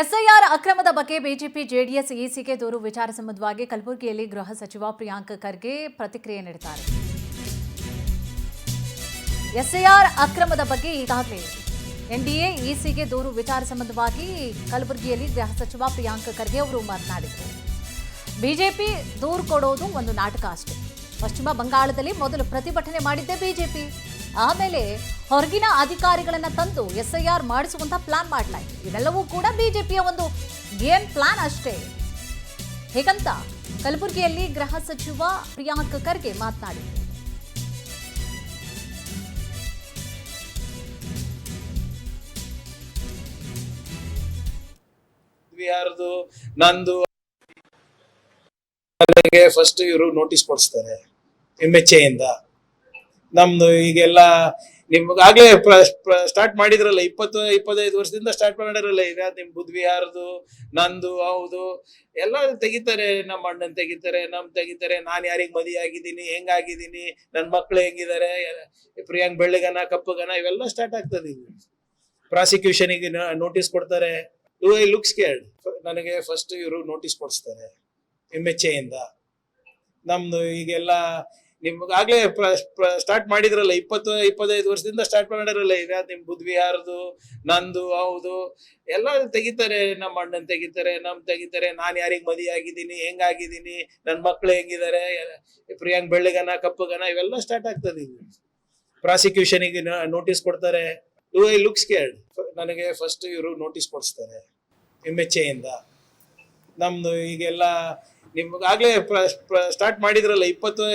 SIR ಅಕ್ರಮದ ಬಗ್ಗೆ BJP JDS ಇಸಿಗೆ ದೂರು ವಿಚಾರ ಸಂಬಂಧವಾಗಿ ಕಲಬುರಗಿಯಲ್ಲಿ ಗೃಹ ಸಚಿವ ಪ್ರಿಯಾಂಕ್ ಖರ್ಗೆ ಪ್ರತಿಕ್ರಿಯೆ ನೀಡಿದ್ದಾರೆ. ಎಸ್ಐಆರ್ ಅಕ್ರಮದ ಬಗ್ಗೆ ಈಗಾಗಲೇ ಎನ್ಡಿಎ ಇಸಿಗೆ ದೂರು ವಿಚಾರ ಸಂಬಂಧವಾಗಿ ಕಲಬುರಗಿಯಲ್ಲಿ ಗೃಹ ಸಚಿವ ಪ್ರಿಯಾಂಕ್ ಖರ್ಗೆ ಅವರು ಮಾತನಾಡಿದರು. ಬಿಜೆಪಿ ದೂರು ಕೊಡೋದು ಒಂದು ನಾಟಕ ಅಷ್ಟೇ. ಪಶ್ಚಿಮ ಬಂಗಾಳದಲ್ಲಿ ಮೊದಲು ಪ್ರತಿಭಟನೆ ಮಾಡಿದ್ದೇ ಬಿಜೆಪಿ. ಆಮೇಲೆ ಹೊರಗಿನ ಅಧಿಕಾರಿಗಳನ್ನ ತಂದು ಎಸ್ಐಆರ್ ಮಾಡಿಸುವಂತ ಪ್ಲಾನ್ ಮಾಡಲಾಯಿತು. ಇವೆಲ್ಲವೂ ಕೂಡ ಬಿಜೆಪಿಯ ಒಂದು ಗೇಮ್ ಪ್ಲಾನ್ ಅಷ್ಟೇ. ಹೇಗಂತ ಕಲಬುರಗಿಯಲ್ಲಿ ಗೃಹ ಸಚಿವ ಪ್ರಿಯಾಂಕ್ ಖರ್ಗೆ ಮಾತನಾಡಿದರು. ಬಿಹಾರದು ನಂದು ಫಸ್ಟ್ ಇವರು ನೋಟಿಸ್ ಕೊಡಿಸ್ತಾರೆ MHA ನಮ್ದು ಈಗೆಲ್ಲ ನಿಮ್ಗಾಗ್ಲೇ ಸ್ಟಾರ್ಟ್ ಮಾಡಿದ್ರಲ್ಲ 20-25 ವರ್ಷದಿಂದ ಸ್ಟಾರ್ಟ್ ಮಾಡಿರಲ್ಲ. ಈಗ ನಿಮ್ ಬುದ್ಧ ವಿಹಾರದು ನಂದು ಹೌದು ಎಲ್ಲ ತೆಗಿತಾರೆ. ನಮ್ಮ ಅಣ್ಣನ್ ತೆಗಿತಾರೆ, ತೆಗಿತಾರೆ. ನಾನ್ ಯಾರಿಗ್ ಮದಿ ಆಗಿದ್ದೀನಿ, ಹೆಂಗಾಗಿದ್ದೀನಿ, ನನ್ ಮಕ್ಳು ಹೆಂಗಿದ್ದಾರೆ, ಪ್ರಿಯಾಂಕ್ ಬೆಳ್ಳಗನ ಕಪ್ಪಗನ ಇವೆಲ್ಲ ಸ್ಟಾರ್ಟ್ ಆಗ್ತದೆ. ಇದು ಪ್ರಾಸಿಕ್ಯೂಷನ್ಗೆ ನೋಟಿಸ್ ಕೊಡ್ತಾರೆ. I look scared. ನನಗೆ ಫಸ್ಟ್ ಇವರು ನೋಟಿಸ್ ಕೊಡಿಸ್ತಾರೆ MHA ನಮ್ದು ಈಗೆಲ್ಲ ನಿಮ್ಗಾಗ್ಲೇ ಸ್ಟಾರ್ಟ್ ಮಾಡಿದ್ರಲ್ಲ 20-25 ವರ್ಷದಿಂದ ಸ್ಟಾರ್ಟ್ ಮಾಡಿರಲ್ಲ. ಈಗ ನಿಮ್ ಬುದ್ಧ ವಿಹಾರದು ನಂದು ಹೌದು ಎಲ್ಲ ತೆಗಿತಾರೆ. ನಮ್ಮ ಅಣ್ಣನ್ ತೆಗಿತಾರೆ, ತೆಗಿತಾರೆ. ನಾನ್ ಯಾರಿಗ್ ಮದಿ ಆಗಿದ್ದೀನಿ, ಹೆಂಗಾಗಿದ್ದೀನಿ, ನನ್ ಮಕ್ಳು ಹೆಂಗಿದ್ದಾರೆ, ಪ್ರಿಯಾಂಕ್ ಬೆಳ್ಳಗನ ಕಪ್ಪಗನ ಇವೆಲ್ಲ ಸ್ಟಾರ್ಟ್ ಆಗ್ತದೆ. ಇದು ಪ್ರಾಸಿಕ್ಯೂಷನ್ಗೆ ನೋಟಿಸ್ ಕೊಡ್ತಾರೆ. I look scared. ನನಗೆ ಫಸ್ಟ್ ಇವರು ನೋಟಿಸ್ ಕೊಡಿಸ್ತಾರೆ MHA ನಮ್ದು ಈಗೆಲ್ಲ ನಿಮ್ಗಾಗ್ಲೇ ಸ್ಟಾರ್ಟ್ ಮಾಡಿದ್ರಲ್ಲ 20